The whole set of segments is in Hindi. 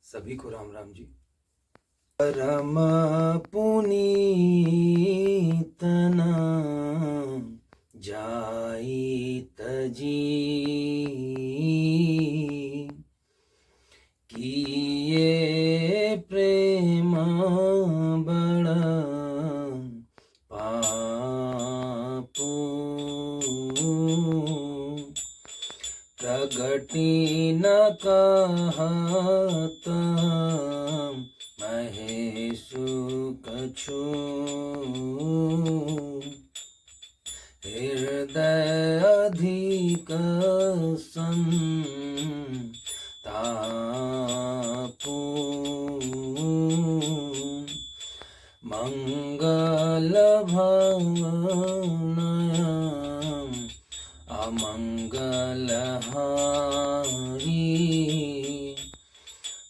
सभी को राम राम जी। परम पुनीतना जाई तजी किए प्रेम बड़ पापू प्रगति न कहत महेशु कछु हृदय अधिक संतापु मंगल भवनय अमंगल हारी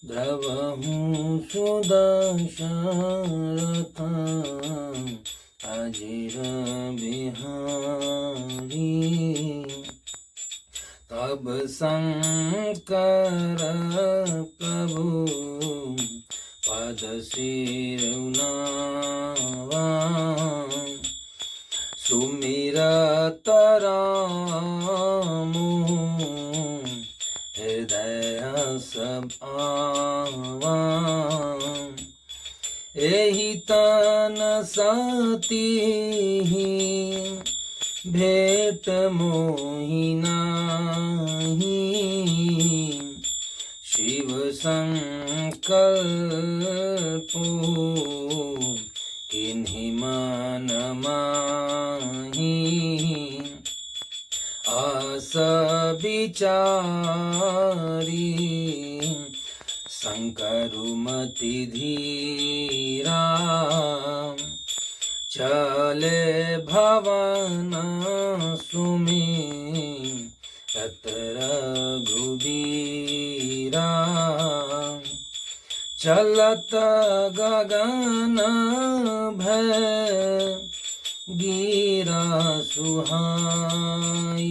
द्रवहु सुदशरथ अजिर बिहारी तब शंकर प्रभु पद सिरुनावा सुमिरत राम हृदय सब आवा एहि तन सती भेट मोहि नाही शिव संकल्पो किन्हि मन माही आस विचारी शंकरुमति धीरा चले भवन सुमि रघुबीरा चलत गगन भय गिरा सुहाई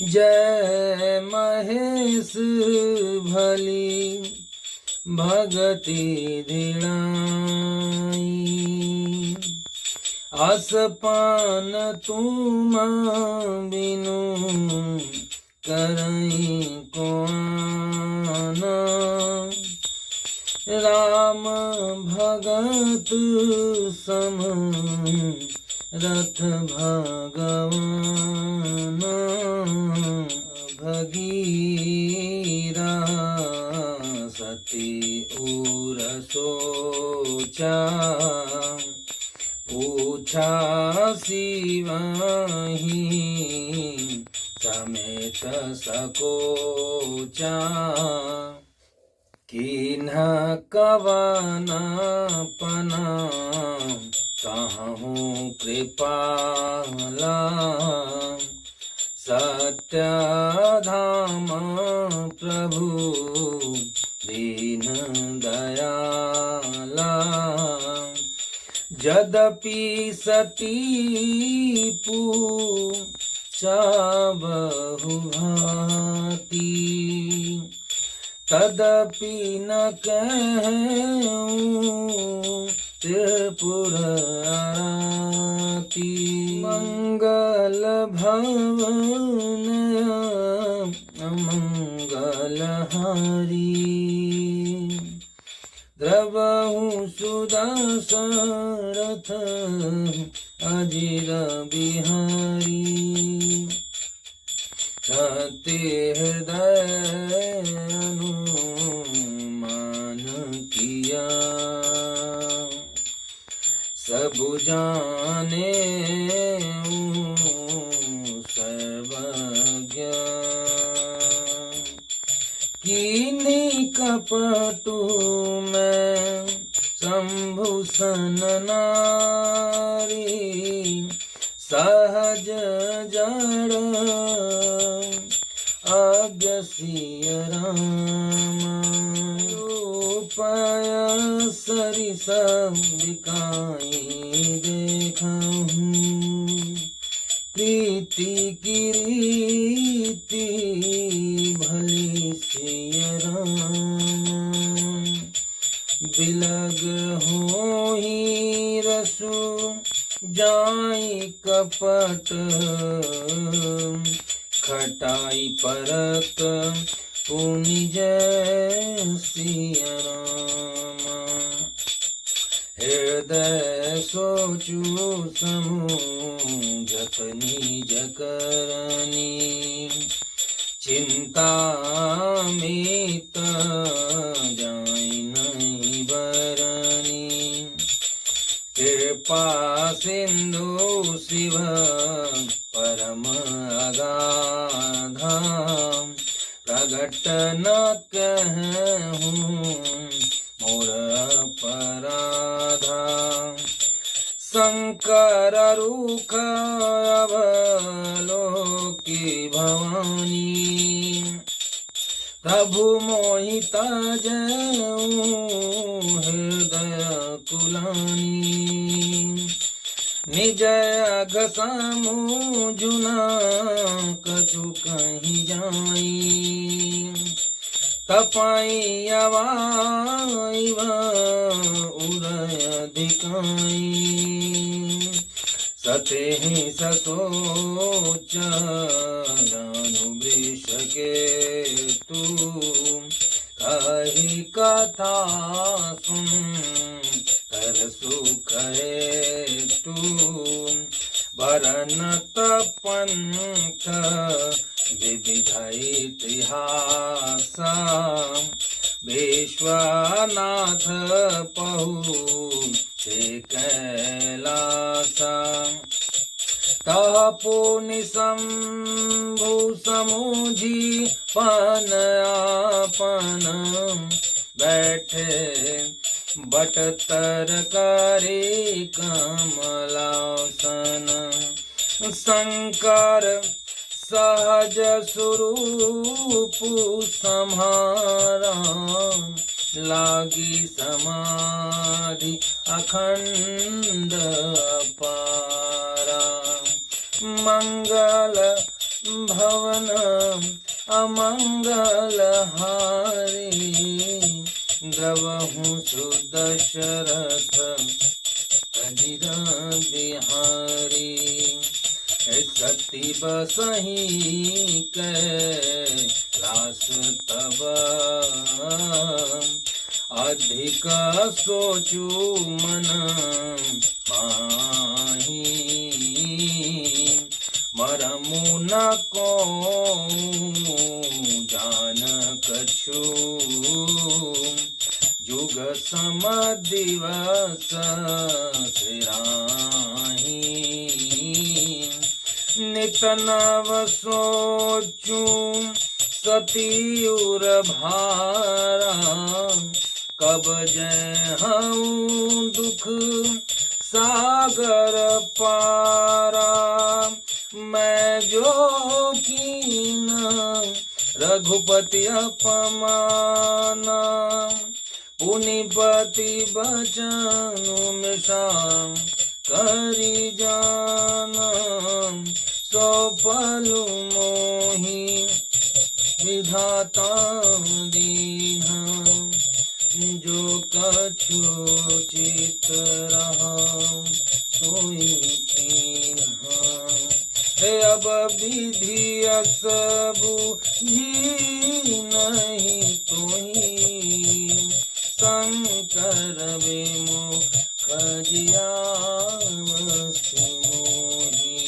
जय महेश भली भगति दृढ़ाई आसपान तुम बिनु करई को आना राम भगत सम रथ भगवान भगीरा सती उर सोचा पूछा शिवहि समेत सकोचा किन्ह कवनपना कहूँ कृपाला सत्यधाम प्रभु दीन दयाला यद्यपि सती पूछा बहुभांति तदपि न कहूँ त्रिपुरारी मंगल भवन अमंगल हारी द्रवहु सुदशरथ अजिर बिहारी सत्य हृदय अनुमान किया सब जाने सर्वज्ञ कीनी कपटु में शंभुसन नारी सहज जड़ अगसिय राम रूपय सरिस दिखाई देखूं प्रीति की रीति भली सिय राम बिलग होहि रसु जाई कपट खटाई परत पुनि जय सिया राम हृदय सोचु समूझत निज करनी चिंता मित जाय नहीं बरनी कृपा सिंधु शिव परम अगाधा प्रगट न कहूँ मोर अपराधा शंकर रूख अवलोकी भवानी प्रभु मोहित जयऊ हृदय कुलानी निज अघ समुझुना कछु कहीं जाई तपाई अवाइव उदय दिखाई सते ही ससोच दानु वृष के तू कही कथा सुन कर सुख तू बरनत पंथ विविधय इतिहास विश्वनाथ पहु से कैलास तह पुनि शंभु समूझी पन आपन बैठे बट तर करे कमलासन शंकर सहज स्वरूप सम्हारा लागी समाधि अखंड पारा मंगल भवन अमंगल हारी द्रवहु सुदशरथ अजिर बिहारी सती बसही कैलास तब अधिक सोचु मन माही मरमु न को जान कछु जुग सम दिवस सिराही नित नव सोचू सतीउर भारा कब जय हूँ दुख सागर पारा मैं जो कीन रघुपति अपमाना पुनिपति बचनु मिषा करी जाना सो पलु मोहि विधाता दीन्हा जो कछु चित रहा सोई कीन्हा अब विधि सबु जी नहीं तोही शंकर विमुख जियावसि मोहि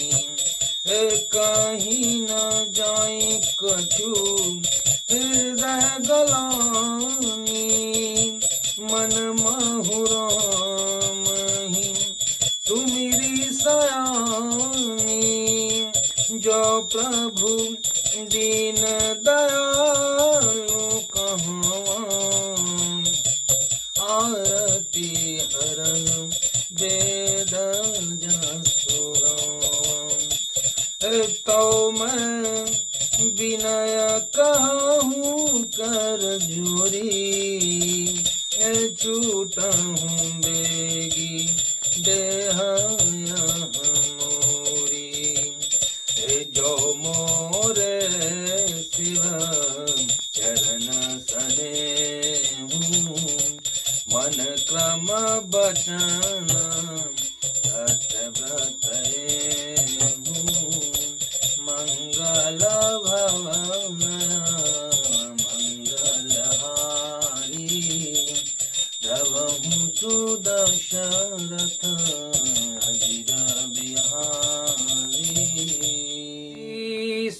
कहीं न जाए कछु हृदय गलानी मन महुराम ही सुमिरी सयानी जो प्रभु दीन दयालु कहाँ आरती हरण वेद जसुराम तो मैं विनय कहूँ कर जोरी छूटहूँ बेगी देह मोरी जो मोरे शिव चरण सने बचन सत्यव्रत मंगल भवन मंगलहारी प्रभु सुदशरथ अजिर बिहारी।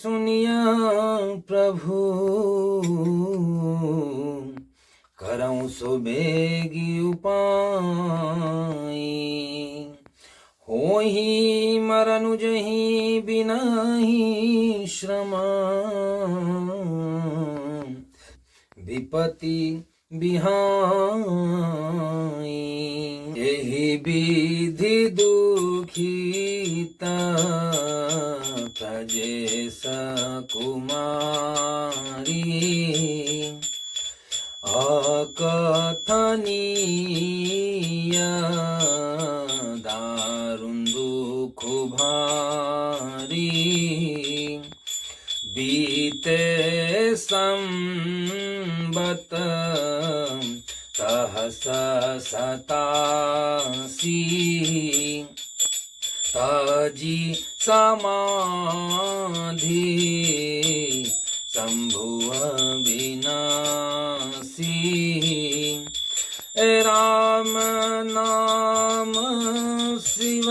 सुनिया प्रभु करऊँ सो बेगी उपाय होहि मरनु जहि बिनाहि श्रमा विपति बिहाई यही विधि दुखिता प्रजेश कुमारी अकथनीय दारुण दुख भारी बीते संबत सहस सतासी तजी समाधि शंभुव विनाशी राम नाम शिव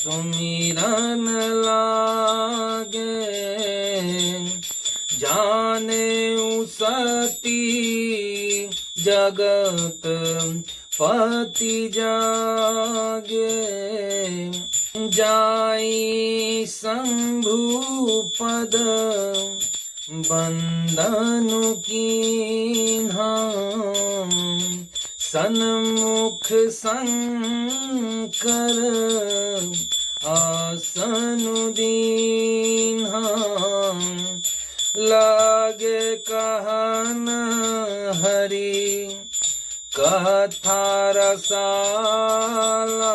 सुमिरन लागे जाने सती जगत पति जागे जाई शंभु पद बंधनु कीन्हा सन्मुख शंकर आसनु दीन्हा लागे कहन हरि कथा रसाला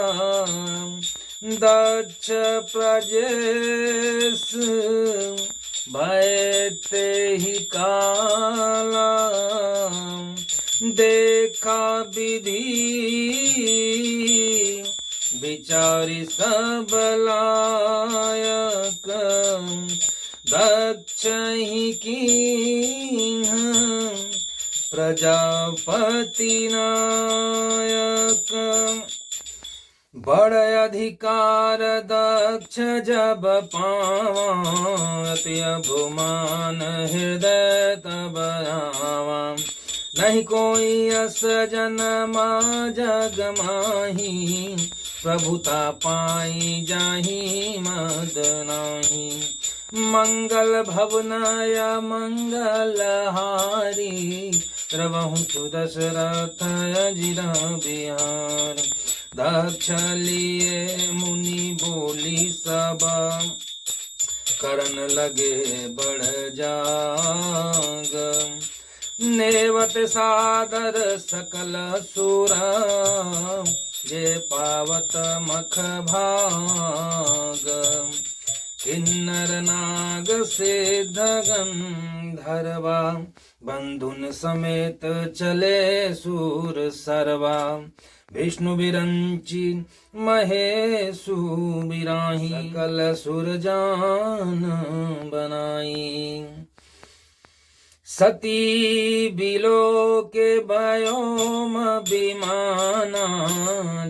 दक्ष प्रजेश भयते ही काला देखा विधि विचारी सब लायक दक्ष ही कीन्ह प्रजापति नायक बड़ अधिकार दक्ष जब पावा अति अभिमान हृदय तब आवा नहीं कोई अस जनमा जग माही प्रभुता पाई जाही मद नाही मंगल भवनाय मंगलहारी प्रभु सुदशरथ अजिर बिहार दक्ष लिए मुनि बोली सब करन लगे बढ़ जाग नेवत सादर सकल सुरा जे पावत मख भाग किन्नर नाग सिद्ध गंधर्वा बंधुन समेत चले सूर सर्वा विष्णु विरंची महेशु बिराही सकल सुर जान बनाई सती बिलो के व्योम विमाना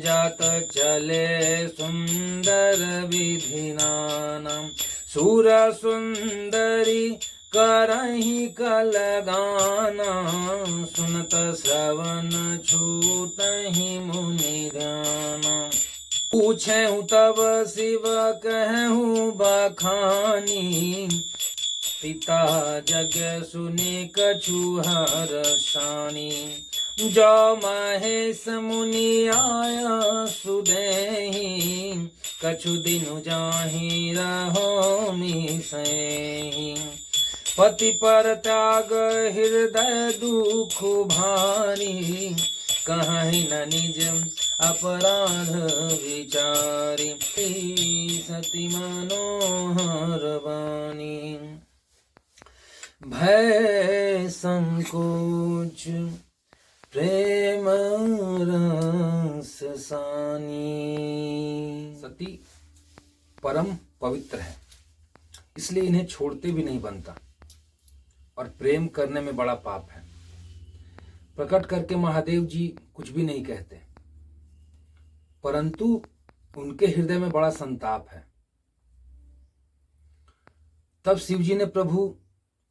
जात चले सुंदर विधिनाना सुर सुंदरी करही कलगाना सुनत श्रवण छूटहि मुनि ध्याना पूछे तब शिव कहूँ बखानी पिता जग सुनि कछु हर्षानी जो महेश मुनि आया सुदेहि कछु दिनु जाहि रहो मिसहि पति पर त्याग हृदय दुख भारी कहीं न निज अपराध विचारी सती मनोहर वाणी भय संकोच प्रेम रस सानी। सती परम पवित्र है, इसलिए इन्हें छोड़ते भी नहीं बनता, और प्रेम करने में बड़ा पाप है। प्रकट करके महादेव जी कुछ भी नहीं कहते, परंतु उनके हृदय में बड़ा संताप है। तब शिव जी ने प्रभु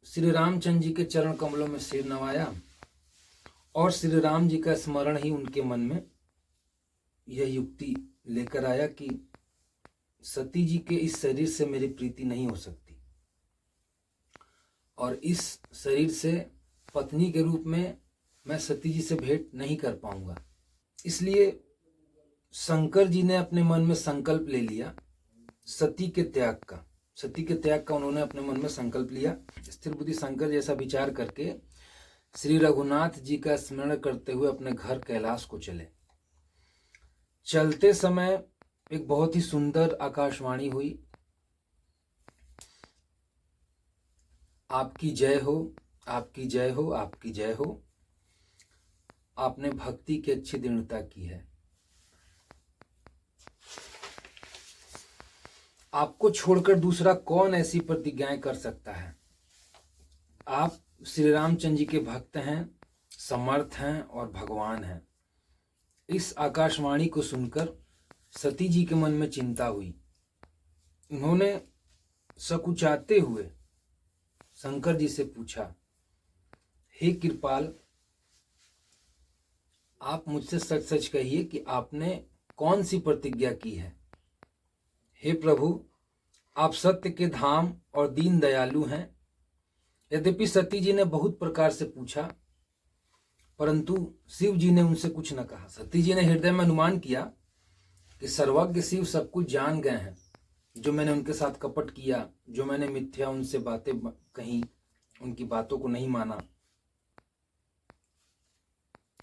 श्री रामचंद्र जी के चरण कमलों में सिर नवाया, और श्री राम जी का स्मरण ही उनके मन में यह युक्ति लेकर आया कि सती जी के इस शरीर से मेरी प्रीति नहीं हो सकती, और इस शरीर से पत्नी के रूप में मैं सती जी से भेंट नहीं कर पाऊंगा। इसलिए शंकर जी ने अपने मन में संकल्प ले लिया सती के त्याग का उन्होंने अपने मन में संकल्प लिया। स्थिर बुद्धि शंकर जैसा विचार करके श्री रघुनाथ जी का स्मरण करते हुए अपने घर कैलाश को चले। चलते समय एक बहुत ही सुंदर आकाशवाणी हुई, आपकी जय हो, आपकी जय हो, आपकी जय हो। आपने भक्ति की अच्छी दृढ़ता की है। आपको छोड़कर दूसरा कौन ऐसी प्रतिज्ञाएं कर सकता है। आप श्री रामचंद्र जी के भक्त हैं, समर्थ हैं और भगवान हैं। इस आकाशवाणी को सुनकर सती जी के मन में चिंता हुई। उन्होंने सकुचाते हुए शंकर जी से पूछा, हे कृपाल, आप मुझसे सच सच कहिए कि आपने कौन सी प्रतिज्ञा की है। हे प्रभु, आप सत्य के धाम और दीन दयालु हैं। यद्यपि सती जी ने बहुत प्रकार से पूछा, परंतु शिव जी ने उनसे कुछ न कहा। सती जी ने हृदय में अनुमान किया कि सर्वज्ञ शिव सब कुछ जान गए हैं। जो मैंने उनके साथ कपट किया, जो मैंने मिथ्या उनसे बातें कही, उनकी बातों को नहीं माना,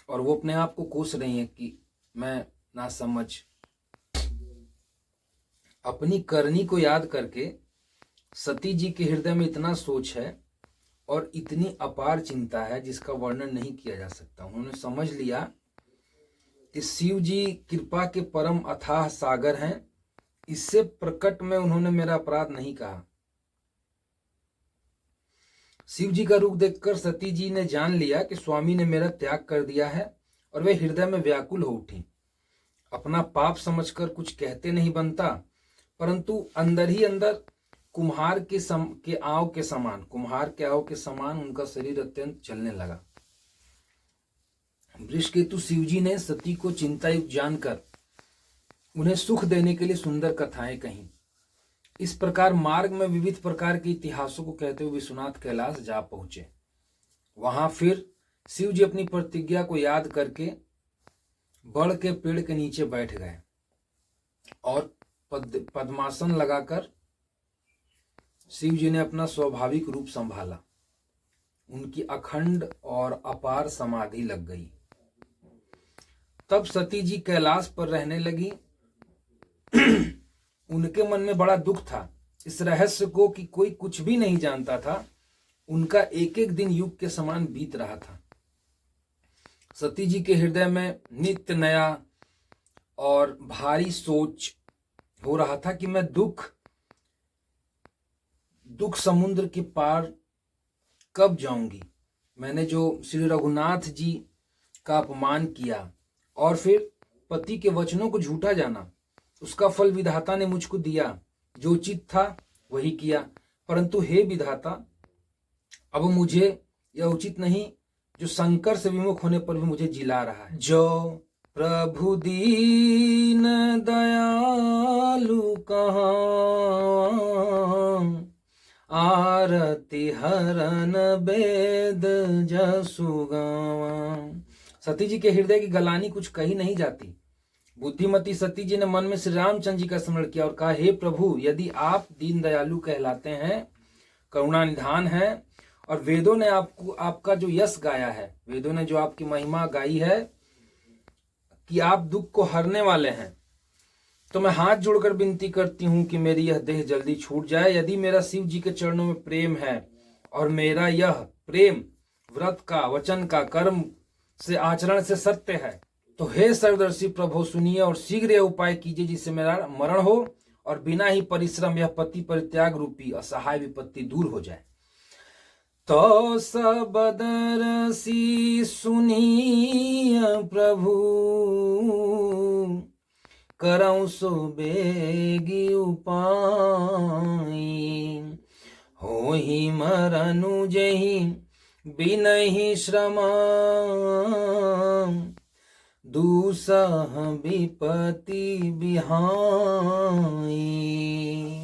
और वो अपने आप को कोस रही हैं कि मैं नासमझ। अपनी करनी को याद करके सती जी के हृदय में इतना सोच है और इतनी अपार चिंता है जिसका वर्णन नहीं किया जा सकता। उन्होंने समझ लिया कि शिव जी कृपा के परम अथाह सागर हैं। इससे प्रकट में उन्होंने मेरा अपराध नहीं कहा। शिव जी का रूप देखकर सती जी ने जान लिया कि स्वामी ने मेरा त्याग कर दिया है, और वे हृदय में व्याकुल हो उठी। अपना पाप समझकर कुछ कहते नहीं बनता, परंतु अंदर ही अंदर कुम्हार के आव के समान उनका शरीर अत्यंत चलने लगा। वृषकेतु शिव जी ने सती को चिंतायुक्त जानकर उन्हें सुख देने के लिए सुंदर कथाएं कहीं। इस प्रकार मार्ग में विविध प्रकार के इतिहासों को कहते हुए विश्वनाथ कैलाश जा पहुंचे। वहां फिर शिव जी अपनी प्रतिज्ञा को याद करके बड़ के पेड़ के नीचे बैठ गए और पद्मासन लगाकर शिव जी ने अपना स्वाभाविक रूप संभाला। उनकी अखंड और अपार समाधि लग गई। तब सती जी कैलाश पर रहने लगी। उनके मन में बड़ा दुख था इस रहस्य को कि कोई कुछ भी नहीं जानता था। उनका एक एक दिन युग के समान बीत रहा था। सती जी के हृदय में नित्य नया और भारी सोच हो रहा था कि मैं दुख समुद्र के पार कब जाऊंगी। मैंने जो श्री रघुनाथ जी का अपमान किया और फिर पति के वचनों को झूठा जाना, उसका फल विधाता ने मुझको दिया। जो उचित था वही किया, परंतु हे विधाता, अब मुझे यह उचित नहीं जो शंकर से विमुख होने पर भी मुझे जिला रहा है। जो प्रभु दीन दयालु कहाँ, आरती हरन वेद जसु गावा। सती जी के हृदय की गलानी कुछ कही नहीं जाती। बुद्धिमती सती जी ने मन में श्री रामचंद्र जी का स्मरण किया और कहा, हे प्रभु, यदि आप दीन दयालु कहलाते हैं, करुणा निधान है, और वेदों ने आपका जो यश गाया है, वेदों ने जो आपकी महिमा गाई है कि आप दुख को हरने वाले हैं, तो मैं हाथ जोड़कर विनती करती हूं कि मेरी यह देह जल्दी छूट जाए। यदि मेरा शिव जी के चरणों में प्रेम है और मेरा यह प्रेम व्रत का, वचन का, कर्म से आचरण से सत्य है। तो हे सर्वदर्शी प्रभु सुनिए और शीघ्र यह उपाय कीजिए जिससे मेरा मरण हो और बिना ही परिश्रम यह पति परित्याग रूपी असहाय विपत्ति दूर हो जाए। तो सबदर्शी सुनिय प्रभु करऊं सो बेगी उपाय, हो ही मरनु जही बिनहि श्रम दूसह विपत्ति बिहाई।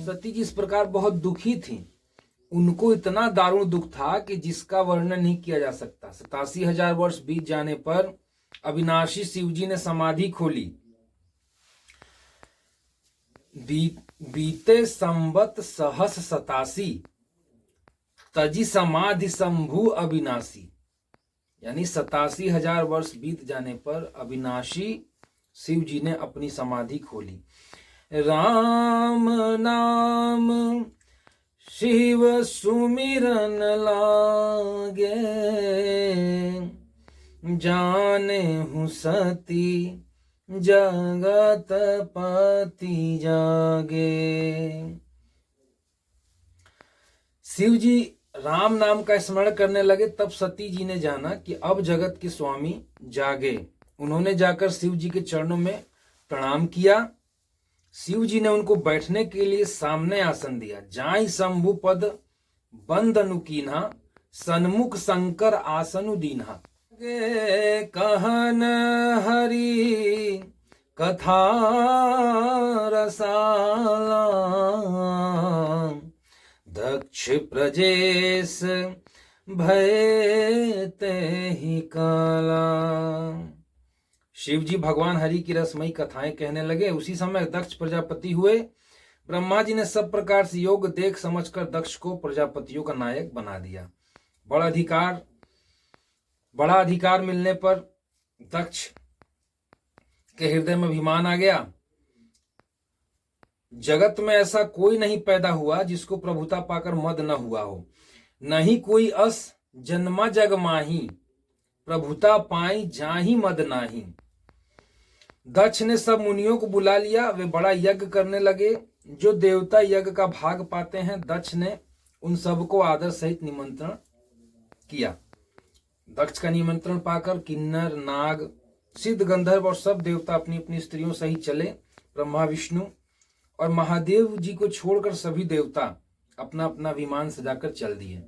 सती जी इस प्रकार बहुत दुखी थी। उनको इतना दारुण दुख था कि जिसका वर्णन नहीं किया जा सकता। 87,000 वर्ष बीत जाने पर अविनाशी शिवजी ने समाधि खोली। बीते संवत सहस 87 तजी समाधि शंभु अविनाशी, यानी 87,000 वर्ष बीत जाने पर अविनाशी शिव जी ने अपनी समाधि खोली। राम नाम शिव सुमिरन लागे, जाने हूँ सती जगत पति जागे। शिव जी राम नाम का स्मरण करने लगे, तब सती जी ने जाना कि अब जगत के स्वामी जागे। उन्होंने जाकर शिव जी के चरणों में प्रणाम किया। शिव जी ने उनको बैठने के लिए सामने आसन दिया। जाहि शंभु पद बंद अनुकीन्हा, सन्मुख शंकर आसनु दीन्हा। कहन हरि कथा रसाला, दक्ष प्रजेश भय तेहि काला। शिव जी भगवान हरि की रसमयी कथाएं कहने लगे। उसी समय दक्ष प्रजापति हुए। ब्रह्मा जी ने सब प्रकार से योग देख समझकर दक्ष को प्रजापतियों का नायक बना दिया। बड़ा अधिकार मिलने पर दक्ष के हृदय में अभिमान आ गया। जगत में ऐसा कोई नहीं पैदा हुआ जिसको प्रभुता पाकर मद न हुआ हो। नहीं कोई अस जन्मा जग माही, प्रभुता पाई जाहि मद नाही। दक्ष ने सब मुनियों को बुला लिया। वे बड़ा यज्ञ करने लगे। जो देवता यज्ञ का भाग पाते हैं, दक्ष ने उन सबको आदर सहित निमंत्रण किया। दक्ष का निमंत्रण पाकर किन्नर, नाग, सिद्ध, गंधर्व और सब देवता अपनी अपनी स्त्रियों सहित चले। ब्रह्मा, विष्णु और महादेव जी को छोड़कर सभी देवता अपना अपना विमान सजाकर चल दिए।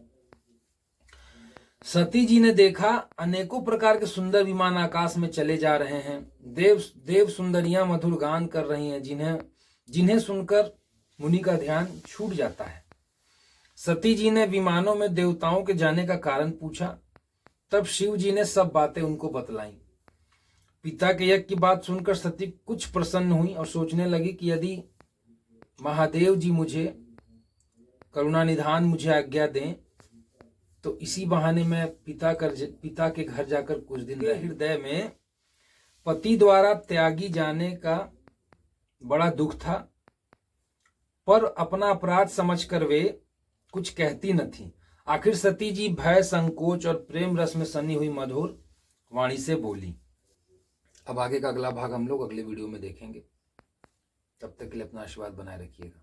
सती जी ने देखा अनेकों प्रकार के सुंदर विमान आकाश में चले जा रहे हैं। देव सुंदरियां मधुर गान कर रही हैं, जिन्हें सुनकर मुनि का ध्यान छूट जाता है। सती जी ने विमानों में देवताओं के जाने का कारण पूछा। तब शिव जी ने सब बातें उनको बतलाई। पिता के यज्ञ की बात सुनकर सती कुछ प्रसन्न हुई और सोचने लगी कि यदि महादेव जी मुझे करुणा निधान मुझे आज्ञा दें तो इसी बहाने मैं पिता के घर जाकर कुछ दिन रहे। हृदय में पति द्वारा त्यागी जाने का बड़ा दुख था, पर अपना अपराध समझकर वे कुछ कहती न थी। आखिर सती जी भय, संकोच और प्रेम रस में सनी हुई मधुर वाणी से बोली। अब आगे का अगला भाग हम लोग अगले वीडियो में देखेंगे। तब तक के लिए अपना आशीर्वाद बनाए रखिएगा।